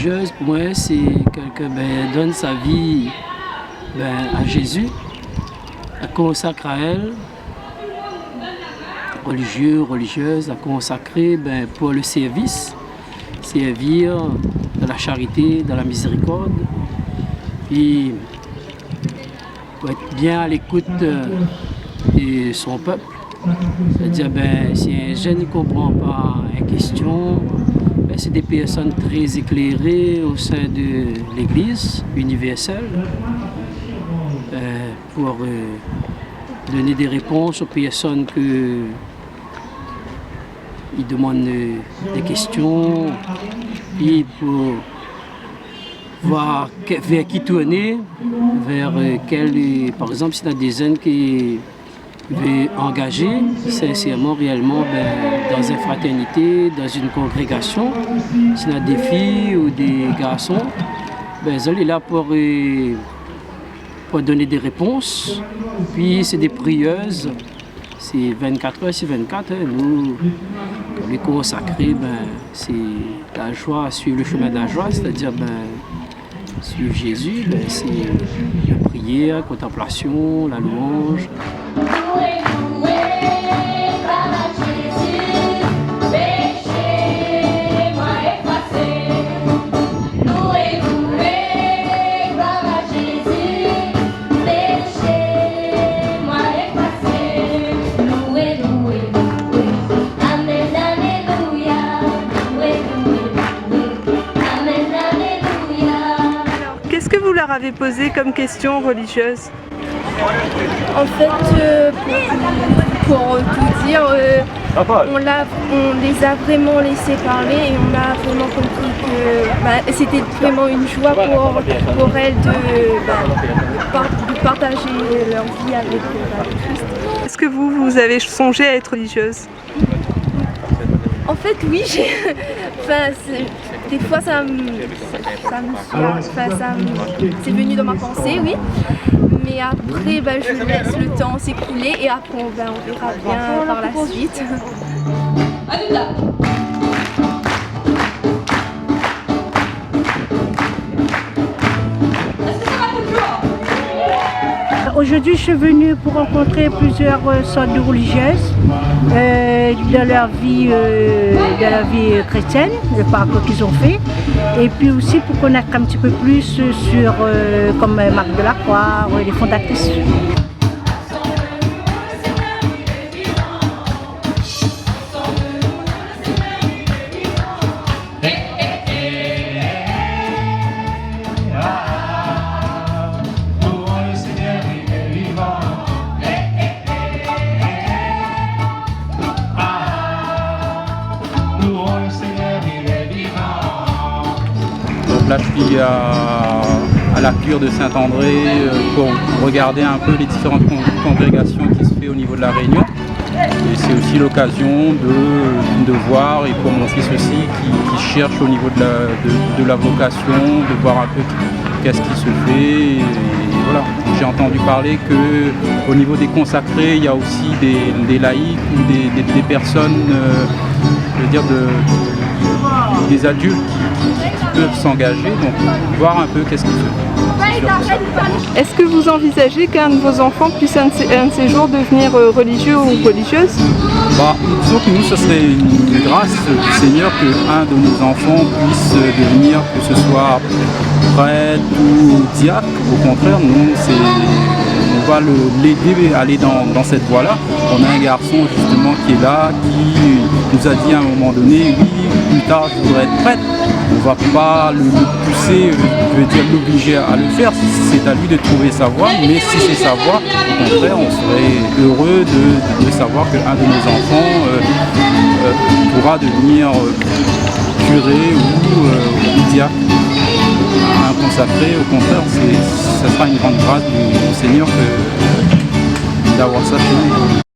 religieuse, pour moi, c'est quelqu'un qui donne sa vie à Jésus, la consacre à elle, religieux, religieuse, la consacrer pour le service, servir dans la charité, dans la miséricorde, puis pour être bien à l'écoute de son peuple. C'est-à-dire, si un jeune ne comprend pas une question, c'est des personnes très éclairées au sein de l'Église universelle pour donner des réponses aux personnes qui demandent des questions et pour voir vers qui tourner, vers quel, par exemple, s'il y a des jeunes qui veulent engager sincèrement, réellement dans une fraternité, dans une congrégation, s'il y a des filles ou des garçons, ils sont là pour donner des réponses. Puis c'est des prieuses, c'est 24 heures sur 24. Nous, les consacrés, c'est la joie, suivre le chemin de la joie, c'est-à-dire suivre Jésus, c'est la prière, la contemplation, la louange. Qu'est-ce que vous leur avez posé comme question religieuse? En fait, pour tout dire, on les a vraiment laissés parler et on a vraiment compris que c'était vraiment une joie pour elles de partager leur vie avec Christ. Est-ce que vous avez songé à être religieuse? En fait, oui, des fois c'est venu dans ma pensée, oui. Mais après, je laisse le temps s'écouler et après, on verra bien par la suite. Aujourd'hui, je suis venue pour rencontrer plusieurs sortes de religieuses dans leur vie chrétienne, le parcours qu'ils ont fait, et puis aussi pour connaître un petit peu plus sur comme Marthe de la Croix, les fondatrices. Là, je suis à la cure de Saint-André pour regarder un peu les différentes congrégations qui se font au niveau de la Réunion. Et c'est aussi l'occasion de voir, et pour mon fils aussi qui cherche au niveau de la vocation, de voir un peu qu'est-ce qui se fait. Et voilà. J'ai entendu parler qu'au niveau des consacrés, il y a aussi des laïcs ou des personnes, je veux dire, des adultes qui peuvent s'engager, donc voir un peu qu'est-ce qu'ils font. Est-ce que vous envisagez qu'un de vos enfants puisse un de ces jours devenir religieux ou religieuse? Disons que nous, ce serait une grâce du Seigneur qu'un de nos enfants puisse devenir, que ce soit prêtre ou diacre. Au contraire, nous, on va l'aider à aller dans cette voie-là. On a un garçon justement qui est là, qui nous a dit à un moment donné, oui, plus tard je voudrais être prêtre. On ne va pas le pousser, je veux dire l'obliger à le faire, c'est à lui de trouver sa voie, mais si c'est sa voie, au contraire, on serait heureux de savoir qu'un de nos enfants pourra devenir curé ou diacre. Un consacré, au contraire, ça sera une grande grâce du Seigneur d'avoir ça chez nous.